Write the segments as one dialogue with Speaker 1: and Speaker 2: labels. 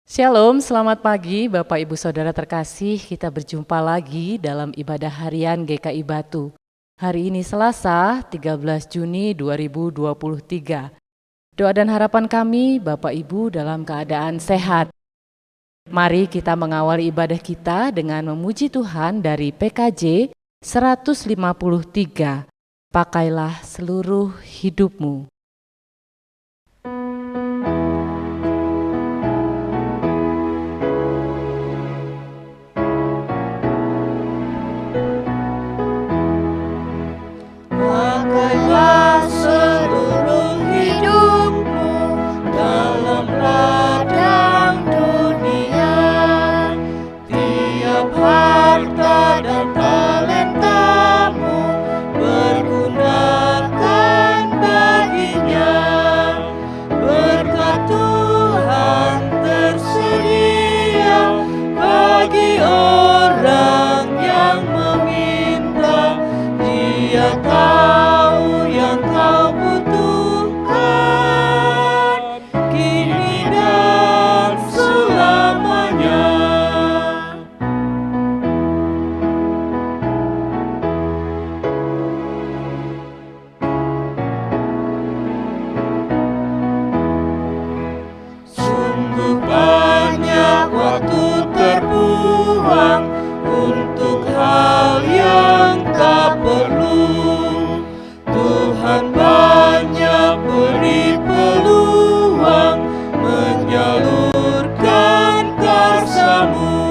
Speaker 1: Shalom, selamat pagi Bapak Ibu Saudara terkasih. Kita berjumpa lagi dalam ibadah harian GKI Batu. Hari ini Selasa, 13 Juni 2023. Doa dan harapan kami Bapak Ibu dalam keadaan sehat. Mari kita mengawali ibadah kita dengan memuji Tuhan dari PKJ 153. Pakailah seluruh hidupmu.
Speaker 2: Pakailah seluruh hidupmu dalam ladang dunia. Tiap harta dan talentamu bergunakan baginya. Berkat Tuhan tersedia bagi orang yang meminta. Dia tahu yang kau butuhkan kini dan selamanya. Sungguh banyak waktu terbuang untuk hal yang tak perlu. Tuhan banyak beri peluang menyalurkan karsa-Mu.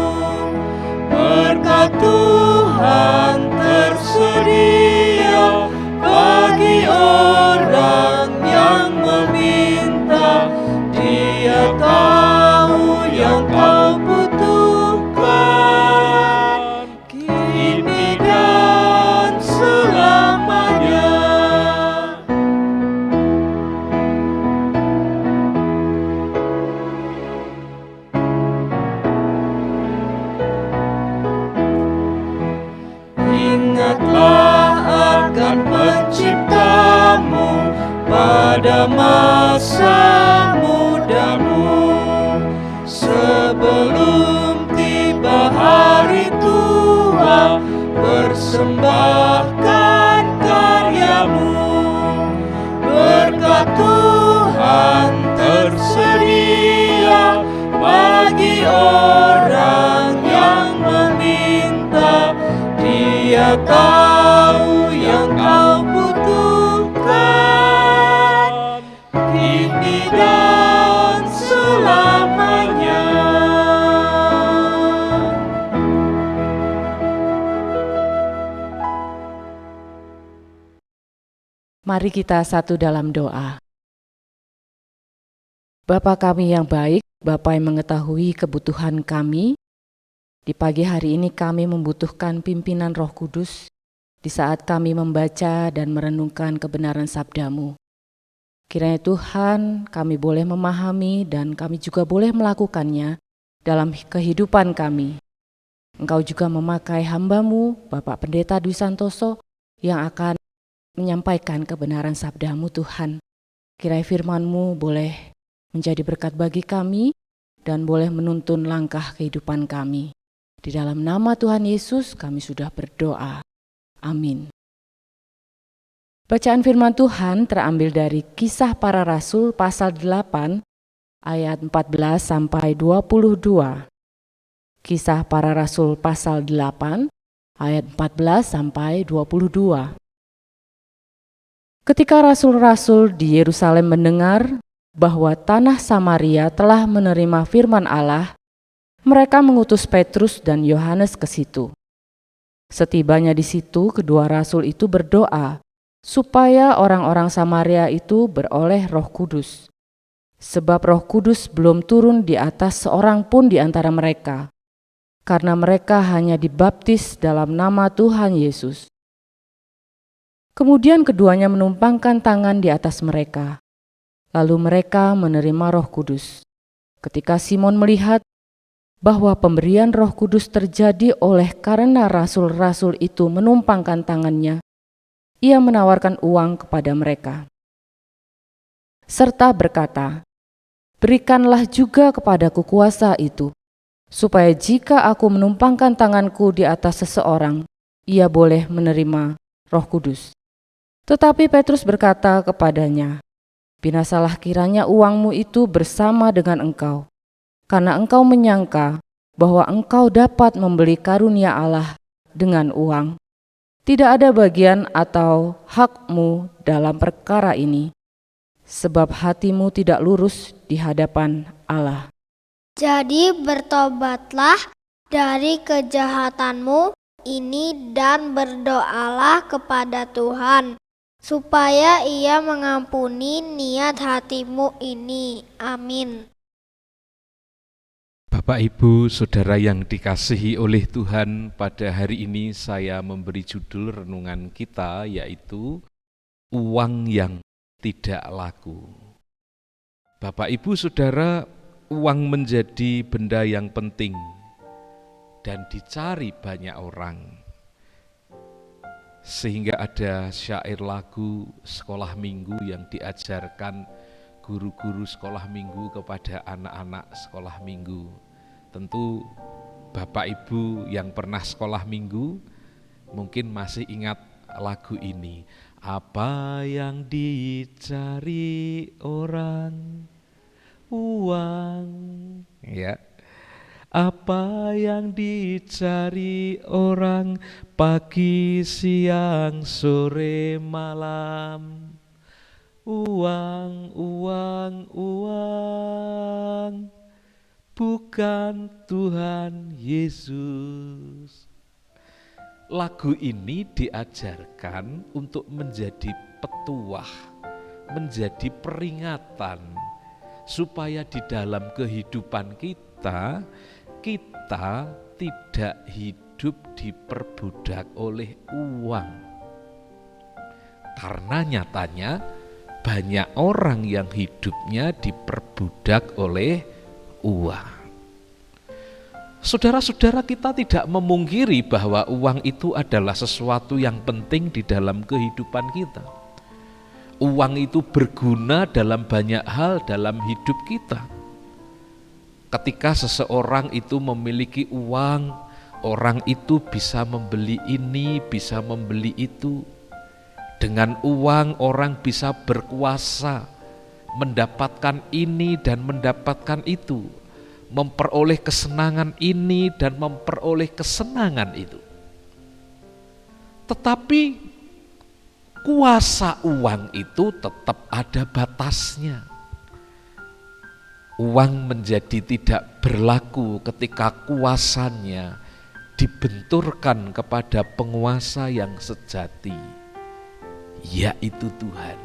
Speaker 2: Berkat Tuhan tersedia bagi orang yang meminta. Dia tahu yang kau butuhkan kini dan selamanya. Ingatlah akan Penciptamu pada masa mudamu, sebelum tiba hari tua. Persembahkan karyamu. Berkat Tuhan tersedia bagi orang yang meminta. Dia tahu yang kau butuhkan kini dan selamanya.
Speaker 1: Mari kita satu dalam doa. Bapa kami yang baik, Bapa yang mengetahui kebutuhan kami, di pagi hari ini kami membutuhkan pimpinan Roh Kudus di saat kami membaca dan merenungkan kebenaran sabda-Mu. Kiranya Tuhan kami boleh memahami dan kami juga boleh melakukannya dalam kehidupan kami. Engkau juga memakai hamba-Mu, Bapak Pendeta Dwi Santoso, yang akan menyampaikan kebenaran sabda-Mu Tuhan. Kiranya firman-Mu boleh menjadi berkat bagi kami dan boleh menuntun langkah kehidupan kami. Di dalam nama Tuhan Yesus kami sudah berdoa. Amin. Bacaan firman Tuhan terambil dari Kisah Para Rasul pasal 8 ayat 14 sampai 22. Kisah Para Rasul pasal 8 ayat 14 sampai 22. Ketika rasul-rasul di Yerusalem mendengar bahwa tanah Samaria telah menerima firman Allah, mereka mengutus Petrus dan Yohanes ke situ. Setibanya di situ, kedua rasul itu berdoa supaya orang-orang Samaria itu beroleh Roh Kudus. Sebab Roh Kudus belum turun di atas seorang pun di antara mereka, karena mereka hanya dibaptis dalam nama Tuhan Yesus. Kemudian keduanya menumpangkan tangan di atas mereka. Lalu mereka menerima Roh Kudus. Ketika Simon melihat bahwa pemberian Roh Kudus terjadi oleh karena rasul-rasul itu menumpangkan tangannya, ia menawarkan uang kepada mereka. serta berkata, berikanlah juga kepadaku kuasa itu, supaya jika aku menumpangkan tanganku di atas seseorang, ia boleh menerima Roh Kudus. Tetapi Petrus berkata kepadanya, binasalah kiranya uangmu itu bersama dengan engkau, karena engkau menyangka bahwa engkau dapat membeli karunia Allah dengan uang. Tidak ada bagian atau hakmu dalam perkara ini, sebab hatimu tidak lurus di hadapan Allah.
Speaker 3: Jadi bertobatlah dari kejahatanmu ini dan berdoalah kepada Tuhan, supaya Ia mengampuni niat hatimu ini. Amin.
Speaker 2: Bapak, Ibu, Saudara yang dikasihi oleh Tuhan, pada hari ini saya memberi judul renungan kita, yaitu uang yang tidak laku. Bapak, Ibu, Saudara, uang menjadi benda yang penting dan dicari banyak orang. Sehingga ada syair lagu sekolah minggu yang diajarkan guru-guru sekolah minggu kepada anak-anak sekolah minggu. Tentu Bapak Ibu yang pernah sekolah minggu mungkin masih ingat lagu ini. Apa yang dicari orang? Uang. Ya. Apa yang dicari orang pagi, siang, sore, malam? Uang, uang, uang, bukan Tuhan Yesus. Lagu ini diajarkan untuk menjadi petuah, menjadi peringatan, supaya di dalam kehidupan kita tidak hidup diperbudak oleh uang. Karena nyatanya banyak orang yang hidupnya diperbudak oleh uang. Saudara-saudara, kita tidak memungkiri bahwa uang itu adalah sesuatu yang penting di dalam kehidupan kita. Uang itu berguna dalam banyak hal dalam hidup kita. Ketika seseorang itu memiliki uang, orang itu bisa membeli ini, bisa membeli itu. Dengan uang orang bisa berkuasa, mendapatkan ini dan mendapatkan itu, memperoleh kesenangan ini dan memperoleh kesenangan itu. Tetapi kuasa uang itu tetap ada batasnya. Uang menjadi tidak berlaku ketika kuasanya dibenturkan kepada penguasa yang sejati, yaitu Tuhan.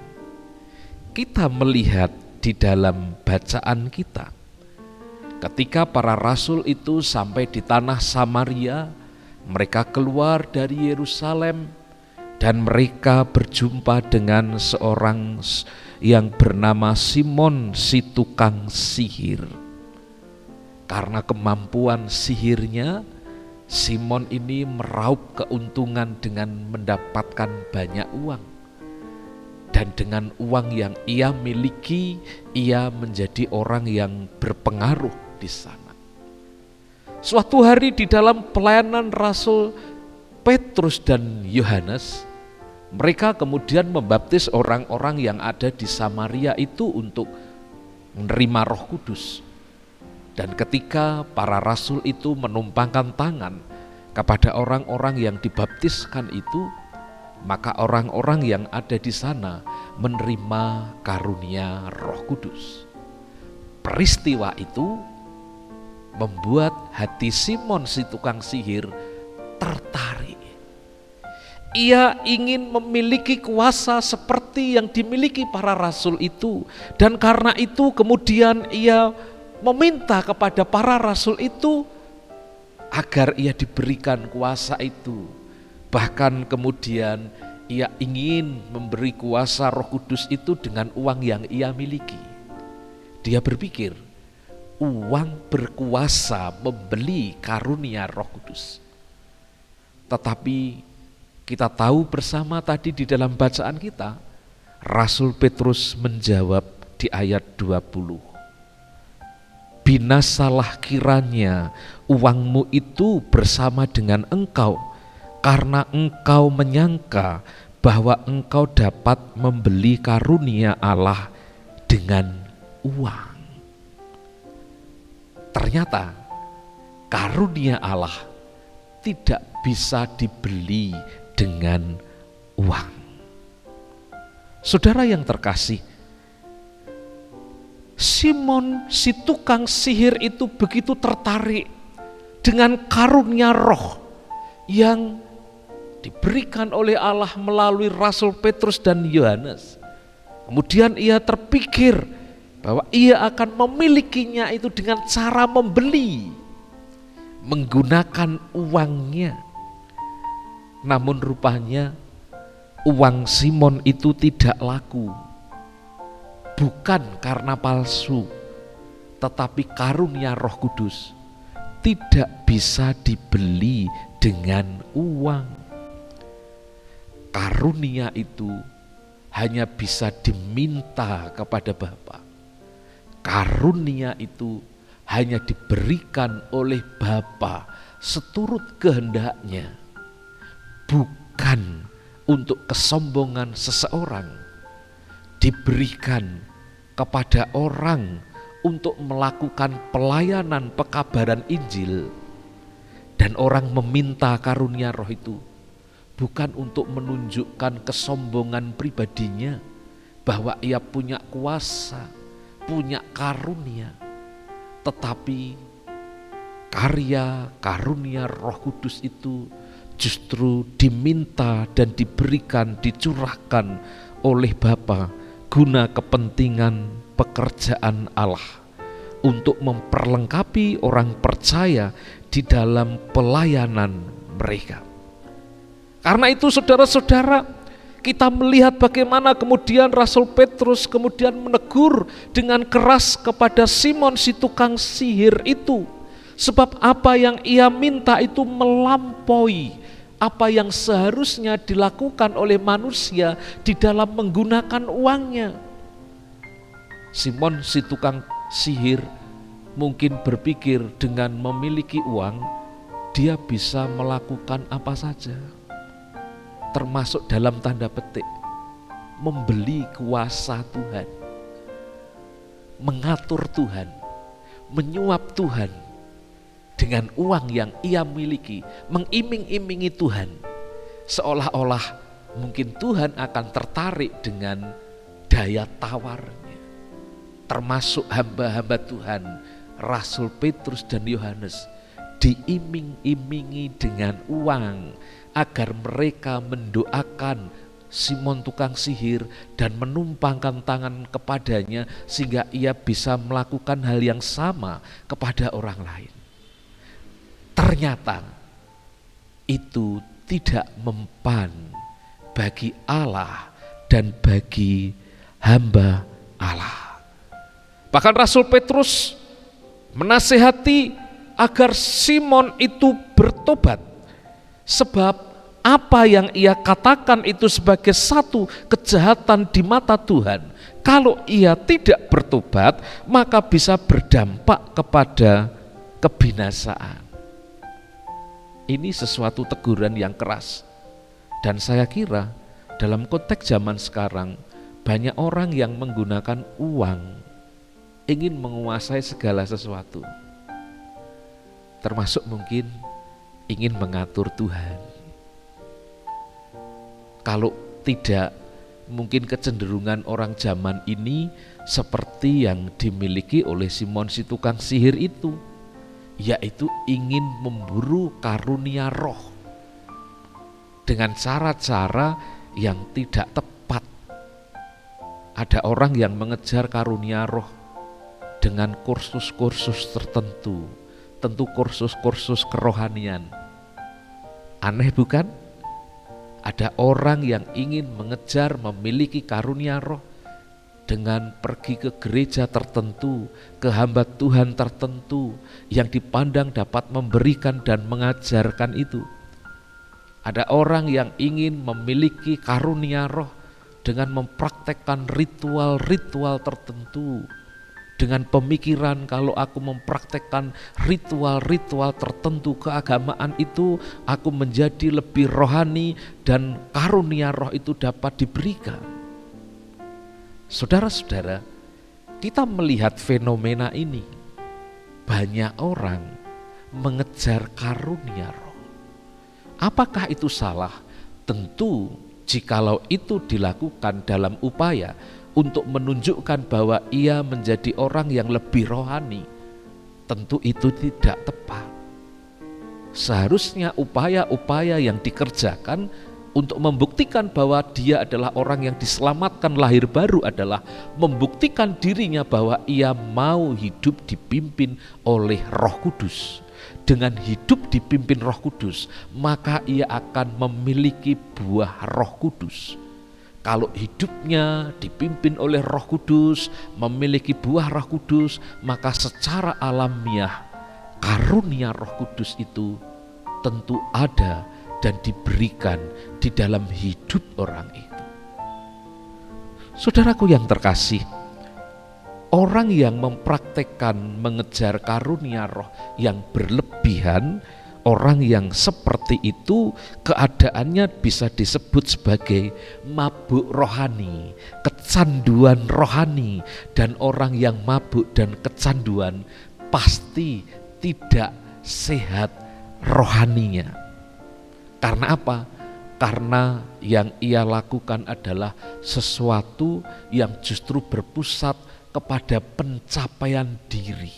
Speaker 2: Kita melihat di dalam bacaan kita, ketika para rasul itu sampai di tanah Samaria, mereka keluar dari Yerusalem dan mereka berjumpa dengan seorang yang bernama Simon si tukang sihir. Karena kemampuan sihirnya, Simon ini meraup keuntungan dengan mendapatkan banyak uang. Dan dengan uang yang ia miliki, ia menjadi orang yang berpengaruh di sana. Suatu hari di dalam pelayanan Rasul Petrus dan Yohanes, mereka kemudian membaptis orang-orang yang ada di Samaria itu untuk menerima Roh Kudus. Dan ketika para rasul itu menumpangkan tangan kepada orang-orang yang dibaptiskan itu, maka orang-orang yang ada di sana menerima karunia Roh Kudus. Peristiwa itu membuat hati Simon si tukang sihir tertarik. Ia ingin memiliki kuasa seperti yang dimiliki para rasul itu. Dan karena itu kemudian ia meminta kepada para rasul itu agar ia diberikan kuasa itu. Bahkan kemudian ia ingin memberi kuasa Roh Kudus itu dengan uang yang ia miliki. Dia berpikir, uang berkuasa membeli karunia Roh Kudus. Tetapi kita tahu bersama tadi di dalam bacaan kita, Rasul Petrus menjawab di ayat 20. binasalah kiranya uangmu itu bersama dengan engkau, karena engkau menyangka bahwa engkau dapat membeli karunia Allah dengan uang. Ternyata karunia Allah tidak bisa dibeli dengan uang. Saudara yang terkasih, Simon si tukang sihir itu begitu tertarik dengan karunia roh yang diberikan oleh Allah melalui Rasul Petrus dan Yohanes. Kemudian ia terpikir bahwa ia akan memilikinya itu dengan cara membeli, menggunakan uangnya. Namun rupanya uang Simon itu tidak laku. Bukan karena palsu, tetapi karunia Roh Kudus tidak bisa dibeli dengan uang. Karunia itu hanya bisa diminta kepada Bapa. Karunia itu hanya diberikan oleh Bapa seturut kehendaknya, bukan untuk kesombongan seseorang. Diberikan kepada orang untuk melakukan pelayanan pekabaran Injil, dan orang meminta karunia roh itu bukan untuk menunjukkan kesombongan pribadinya bahwa ia punya kuasa, punya karunia, tetapi karya karunia Roh Kudus itu justru diminta dan diberikan, dicurahkan oleh Bapa guna kepentingan pekerjaan Allah untuk memperlengkapi orang percaya di dalam pelayanan mereka. Karena itu saudara-saudara, kita melihat bagaimana kemudian Rasul Petrus kemudian menegur dengan keras kepada Simon si tukang sihir itu. Sebab apa yang ia minta itu melampaui apa yang seharusnya dilakukan oleh manusia di dalam menggunakan uangnya. Simon si tukang sihir mungkin berpikir dengan memiliki uang dia bisa melakukan apa saja, termasuk dalam tanda petik membeli kuasa Tuhan, mengatur Tuhan, menyuap Tuhan dengan uang yang ia miliki, mengiming-imingi Tuhan, seolah-olah mungkin Tuhan akan tertarik dengan daya tawarnya. Termasuk hamba-hamba Tuhan, Rasul Petrus dan Yohanes, diiming-imingi dengan uang agar mereka mendoakan Simon tukang sihir dan menumpangkan tangan kepadanya sehingga ia bisa melakukan hal yang sama kepada orang lain. Ternyata itu tidak mempan bagi Allah dan bagi hamba Allah. Bahkan Rasul Petrus menasihati agar Simon itu bertobat, sebab apa yang ia katakan itu sebagai satu kejahatan di mata Tuhan. Kalau ia tidak bertobat, maka bisa berdampak kepada kebinasaan. Ini sesuatu teguran yang keras. Dan saya kira dalam konteks zaman sekarang banyak orang yang menggunakan uang ingin menguasai segala sesuatu. Termasuk mungkin ingin mengatur Tuhan. Kalau tidak, mungkin kecenderungan orang zaman ini seperti yang dimiliki oleh Simon si tukang sihir itu, yaitu ingin memburu karunia roh dengan cara-cara yang tidak tepat. Ada orang yang mengejar karunia roh dengan kursus-kursus tertentu, tentu kursus-kursus kerohanian. Aneh bukan? Ada orang yang ingin mengejar memiliki karunia roh dengan pergi ke gereja tertentu, ke hamba Tuhan tertentu yang dipandang dapat memberikan dan mengajarkan itu. Ada orang yang ingin memiliki karunia roh dengan mempraktekkan ritual-ritual tertentu dengan pemikiran kalau aku mempraktekkan ritual-ritual tertentu keagamaan itu, aku menjadi lebih rohani dan karunia roh itu dapat diberikan. Saudara-saudara, kita melihat fenomena ini. Banyak orang mengejar karunia roh. Apakah itu salah? Tentu jikalau itu dilakukan dalam upaya untuk menunjukkan bahwa ia menjadi orang yang lebih rohani, tentu itu tidak tepat. Seharusnya upaya-upaya yang dikerjakan untuk membuktikan bahwa dia adalah orang yang diselamatkan lahir baru adalah membuktikan dirinya bahwa ia mau hidup dipimpin oleh Roh Kudus. Dengan hidup dipimpin Roh Kudus, maka ia akan memiliki buah Roh Kudus. Kalau hidupnya dipimpin oleh Roh Kudus, memiliki buah Roh Kudus, maka secara alamiah karunia Roh Kudus itu tentu ada dan diberikan di dalam hidup orang itu. Saudaraku yang terkasih, orang yang mempraktekkan mengejar karunia roh yang berlebihan, orang yang seperti itu keadaannya bisa disebut sebagai mabuk rohani, kecanduan rohani. Dan orang yang mabuk dan kecanduan pasti tidak sehat rohaninya. Karena apa? Karena yang ia lakukan adalah sesuatu yang justru berpusat kepada pencapaian diri.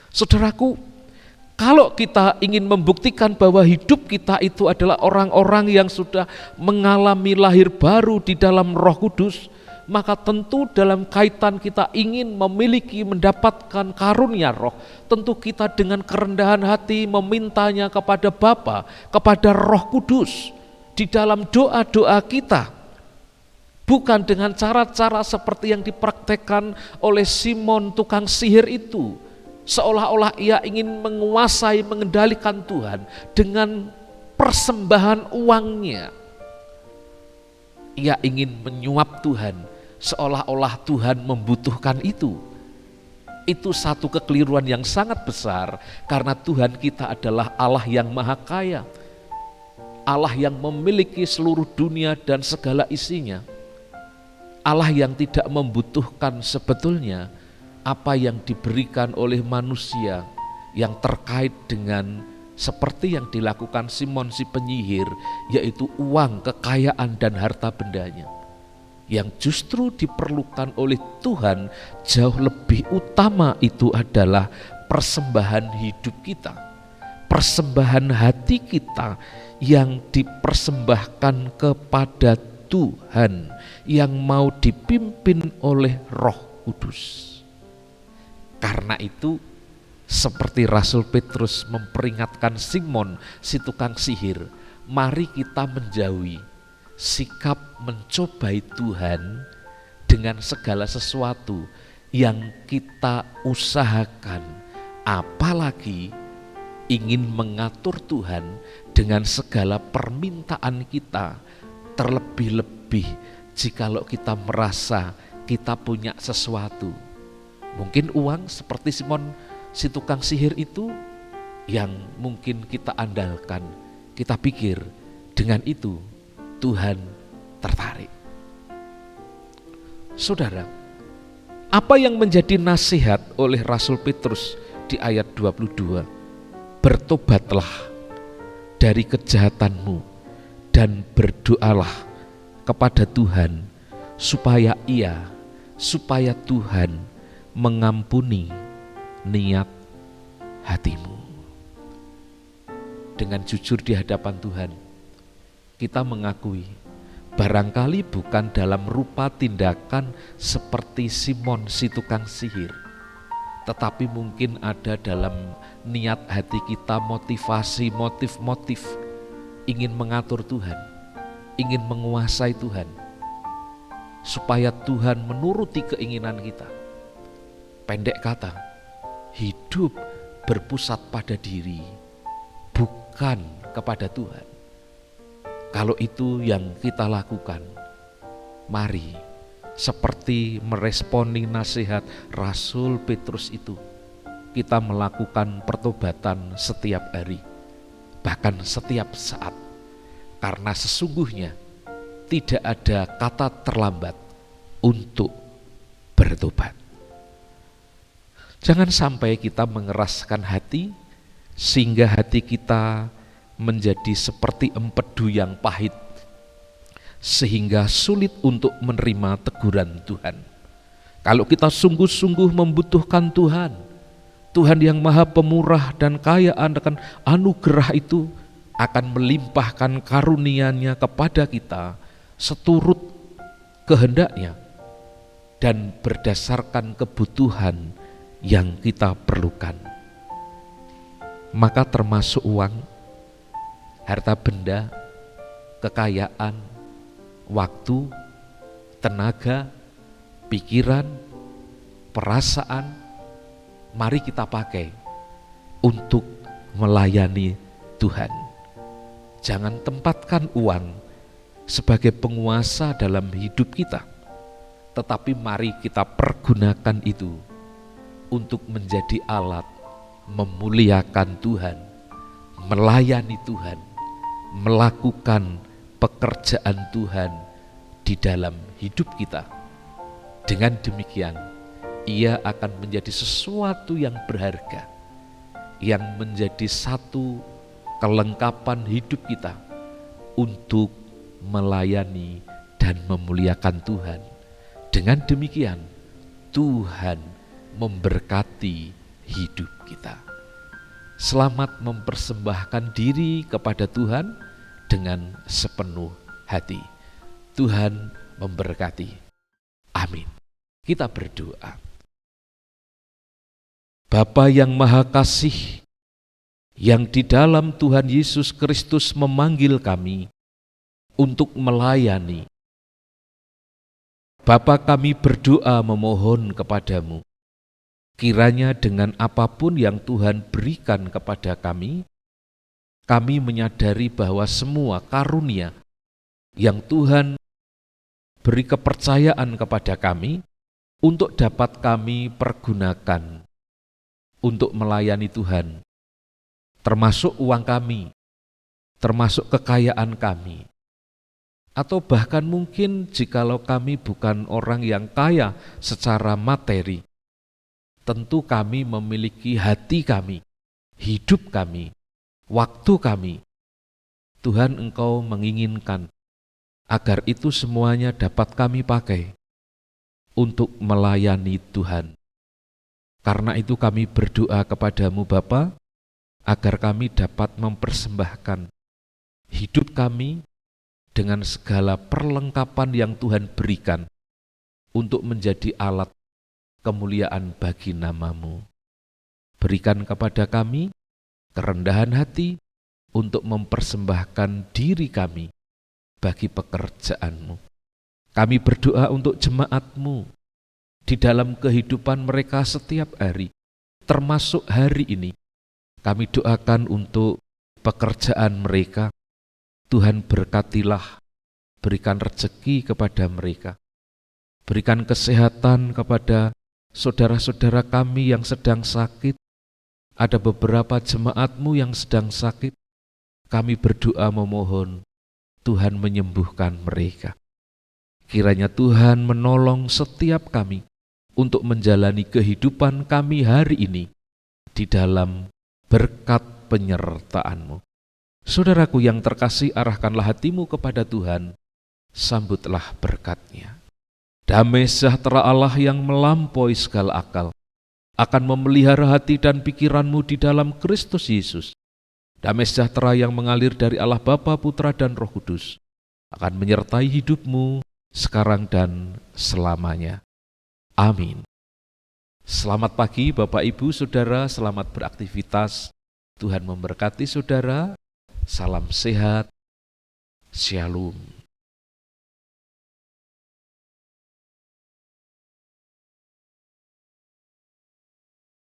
Speaker 2: Saudaraku, kalau kita ingin membuktikan bahwa hidup kita itu adalah orang-orang yang sudah mengalami lahir baru di dalam Roh Kudus, maka tentu dalam kaitan kita ingin memiliki, mendapatkan karunia roh, tentu kita dengan kerendahan hati memintanya kepada Bapa, kepada Roh Kudus di dalam doa-doa kita. Bukan dengan cara-cara seperti yang dipraktekkan oleh Simon tukang sihir itu. Seolah-olah ia ingin menguasai, mengendalikan Tuhan dengan persembahan uangnya. Ia ingin menyuap Tuhan, seolah-olah Tuhan membutuhkan itu. Itu satu kekeliruan yang sangat besar, karena Tuhan kita adalah Allah yang maha kaya. Allah yang memiliki seluruh dunia dan segala isinya. Allah yang tidak membutuhkan sebetulnya apa yang diberikan oleh manusia yang terkait dengan seperti yang dilakukan Simon si penyihir, yaitu uang, kekayaan dan harta bendanya. Yang justru diperlukan oleh Tuhan jauh lebih utama itu adalah persembahan hidup kita, persembahan hati kita yang dipersembahkan kepada Tuhan, yang mau dipimpin oleh Roh Kudus. Karena itu, seperti Rasul Petrus memperingatkan Simon si tukang sihir, mari kita menjauhi sikap mencobai Tuhan dengan segala sesuatu yang kita usahakan, apalagi ingin mengatur Tuhan dengan segala permintaan kita, terlebih-lebih jikalau kita merasa kita punya sesuatu. Mungkin uang seperti Simon si tukang sihir itu yang mungkin kita andalkan. Kita pikir dengan itu Tuhan tertarik. Saudara, apa yang menjadi nasihat oleh Rasul Petrus di ayat 22? Bertobatlah dari kejahatanmu dan berdoalah kepada Tuhan supaya Tuhan mengampuni niat hatimu. Dengan jujur di hadapan Tuhan, kita mengakui barangkali bukan dalam rupa tindakan seperti Simon si tukang sihir, tetapi mungkin ada dalam niat hati kita motivasi, motif-motif ingin mengatur Tuhan, ingin menguasai Tuhan, supaya Tuhan menuruti keinginan kita. Pendek kata, hidup berpusat pada diri, bukan kepada Tuhan. Kalau itu yang kita lakukan, mari seperti meresponi nasihat Rasul Petrus itu, kita melakukan pertobatan setiap hari, bahkan setiap saat, karena sesungguhnya tidak ada kata terlambat untuk bertobat. Jangan sampai kita mengeraskan hati sehingga hati kita menjadi seperti empedu yang pahit sehingga sulit untuk menerima teguran Tuhan. Kalau kita sungguh-sungguh membutuhkan Tuhan, Tuhan yang Maha Pemurah dan kaya akan anugerah itu akan melimpahkan karunia-Nya kepada kita seturut kehendaknya dan berdasarkan kebutuhan yang kita perlukan. Maka termasuk uang, harta benda, kekayaan, waktu, tenaga, pikiran, perasaan, mari kita pakai untuk melayani Tuhan. Jangan tempatkan uang sebagai penguasa dalam hidup kita, tetapi mari kita pergunakan itu untuk menjadi alat memuliakan Tuhan, melayani Tuhan, melakukan pekerjaan Tuhan di dalam hidup kita. Dengan demikian, ia akan menjadi sesuatu yang berharga, yang menjadi satu kelengkapan hidup kita untuk melayani dan memuliakan Tuhan. Dengan demikian, Tuhan memberkati hidup kita. Selamat mempersembahkan diri kepada Tuhan dengan sepenuh hati. Tuhan memberkati. Amin. Kita berdoa. Bapa yang Maha Kasih, yang di dalam Tuhan Yesus Kristus memanggil kami untuk melayani, Bapa, kami berdoa memohon kepadamu, kiranya dengan apapun yang Tuhan berikan kepada kami menyadari bahwa semua karunia yang Tuhan beri kepercayaan kepada kami untuk dapat kami pergunakan untuk melayani Tuhan, termasuk uang kami, termasuk kekayaan kami, atau bahkan mungkin jikalau kami bukan orang yang kaya secara materi, tentu kami memiliki hati kami, hidup kami, waktu kami. Tuhan, Engkau menginginkan agar itu semuanya dapat kami pakai untuk melayani Tuhan. Karena itu kami berdoa kepadamu Bapa, agar kami dapat mempersembahkan hidup kami dengan segala perlengkapan yang Tuhan berikan untuk menjadi alat kemuliaan bagi nama-Mu. Berikan kepada kami kerendahan hati untuk mempersembahkan diri kami bagi pekerjaan-Mu. Kami berdoa untuk jemaat-Mu di dalam kehidupan mereka setiap hari, termasuk hari ini. Kami doakan untuk pekerjaan mereka. Tuhan berkatilah, berikan rezeki kepada mereka. Berikan kesehatan kepada saudara-saudara kami yang sedang sakit. Ada beberapa jemaat-Mu yang sedang sakit. Kami berdoa memohon Tuhan menyembuhkan mereka. Kiranya Tuhan menolong setiap kami untuk menjalani kehidupan kami hari ini di dalam berkat penyertaan-Mu. Saudaraku yang terkasih, arahkanlah hatimu kepada Tuhan, sambutlah berkat-Nya. Damai sejahtera Allah yang melampaui segala akal akan memelihara hati dan pikiranmu di dalam Kristus Yesus. Damai sejahtera yang mengalir dari Allah Bapa, Putra, dan Roh Kudus akan menyertai hidupmu sekarang dan selamanya. Amin. Selamat pagi Bapak, Ibu, Saudara, selamat beraktivitas. Tuhan memberkati saudara. Salam sehat. Shalom.